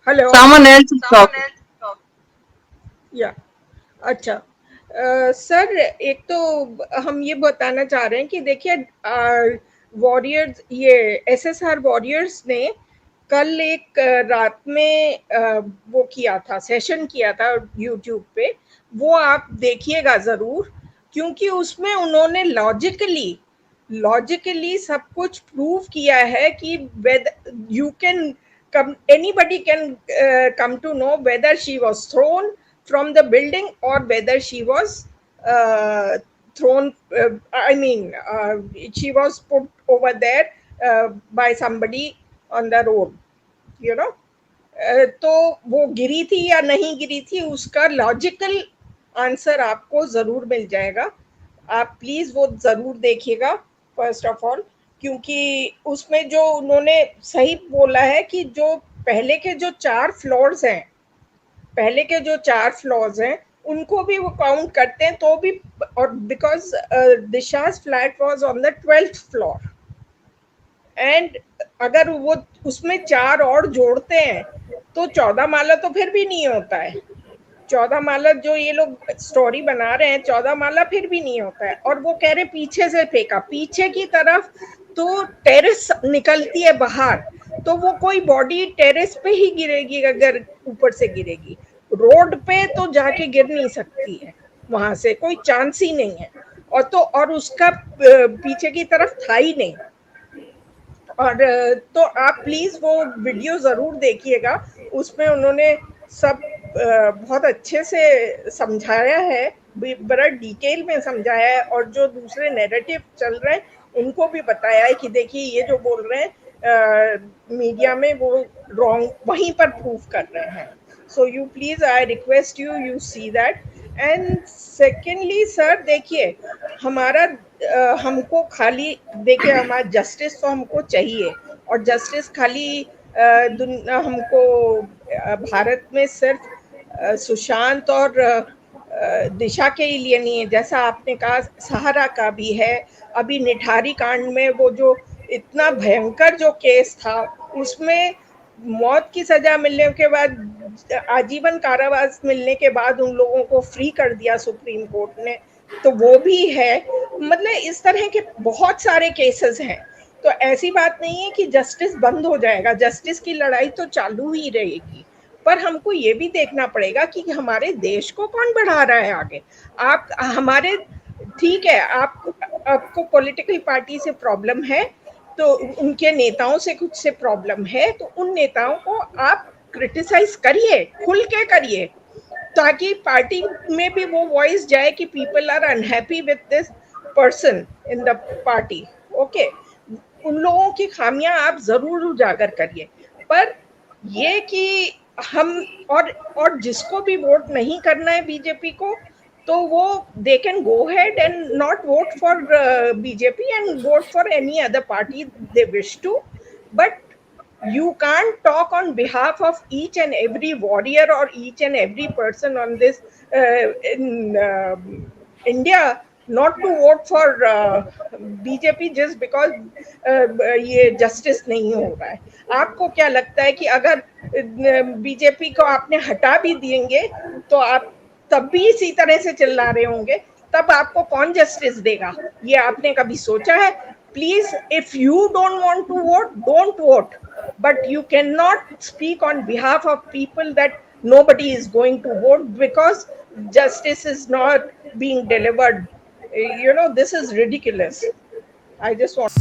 Hello. Someone else is talking. या अच्छा sir, एक तो हम ये बताना चाह रहे हैं कि देखिए, वॉरियर्स, ये एसएसआर वॉरियर्स ने कल एक रात में वो किया था, सेशन किया था यूट्यूब पे। वो आप देखिएगा ज़रूर, क्योंकि उसमें उन्होंने लॉजिकली सब कुछ प्रूव किया है कि वेद you can come, anybody can come to know whether she was thrown from the building or whether she was uh, thrown, I mean, she was put over there by somebody on the road, you know. तो वो गिरी थी या नहीं गिरी थी, उसका logical answer आपको ज़रूर मिल जाएगा। आप प्लीज़ वो ज़रूर देखिएगा फर्स्ट ऑफ ऑल, क्योंकि उसमें जो उन्होंने सही बोला है कि जो पहले के जो 4 फ्लोर्स हैं, पहले के जो 4 फ्लोर्स हैं, उनको भी वो काउंट करते हैं तो भी, और because Disha's flat was on the 12th floor, and अगर वो उसमें 4 और जोड़ते हैं तो 14 माला तो फिर भी नहीं होता है। 14 माला जो ये लोग स्टोरी बना रहे हैं, 14 माला फिर भी नहीं होता है। और वो कह रहे पीछे से फेंका, पीछे की तरफ तो टेरेस निकलती है बाहर, तो वो कोई बॉडी टेरेस पे ही गिरेगी अगर ऊपर से गिरेगी। रोड पे तो जाके गिर नहीं सकती है, वहां से कोई चांस ही नहीं है। और तो और उसका पीछे की तरफ था ही नहीं। और तो आप प्लीज वो वीडियो जरूर देखिएगा, उसमें उन्होंने सब बहुत अच्छे से समझाया है, बड़ा डिटेल में समझाया है, और जो दूसरे नैरेटिव चल रहे हैं उनको भी बताया है कि देखिए ये जो बोल रहे हैं मीडिया में वो रॉन्ग वहीं पर प्रूव कर रहे हैं। So you please, I request you, you see that. And secondly sir, देखिए हमारा हमको खाली, देखिए हमारा जस्टिस तो हमको चाहिए, और जस्टिस खाली हमको भारत में सिर्फ सुशांत और दिशा के ही लिए नहीं है, जैसा आपने कहा सहारा का भी है। अभी निठारी कांड में वो जो इतना भयंकर जो केस था, उसमें मौत की सजा मिलने के बाद, आजीवन कारावास मिलने के बाद उन लोगों को फ्री कर दिया सुप्रीम कोर्ट ने, तो वो भी है। मतलब इस तरह के बहुत सारे केसेस हैं। तो ऐसी बात नहीं है कि जस्टिस बंद हो जाएगा, जस्टिस की लड़ाई तो चालू ही रहेगी। पर हमको ये भी देखना पड़ेगा कि हमारे देश को कौन बढ़ा रहा है आगे। आप हमारे, ठीक है, आपको पॉलिटिकल पार्टी से प्रॉब्लम है, तो उनके नेताओं से कुछ से प्रॉब्लम है, तो उन नेताओं को आप क्रिटिसाइज करिए, खुल के करिए, ताकि पार्टी में भी वो वॉइस जाए कि people are unhappy with this person in the party. Okay, उन लोगों की खामियां आप जरूर उजागर करिए। पर ये कि हम, और जिसको भी वोट नहीं करना है बीजेपी को, तो वो they can go head and not vote for BJP and vote for any other party they wish to. But you can't talk on behalf of each and every warrior or each and every person on this in India not to vote for BJP just because ये justice नहीं हो रहा है। आपको क्या लगता है कि अगर बीजेपी को आपने हटा भी देंगे तो आप तब भी इसी तरह से चिल्ला रहे होंगे, तब आपको कौन जस्टिस देगा? ये आपने कभी सोचा है? Please, if you don't want to vote, don't vote, but you cannot speak on behalf of people that nobody is going to vote because justice is not being delivered. You know, this is ridiculous. I just want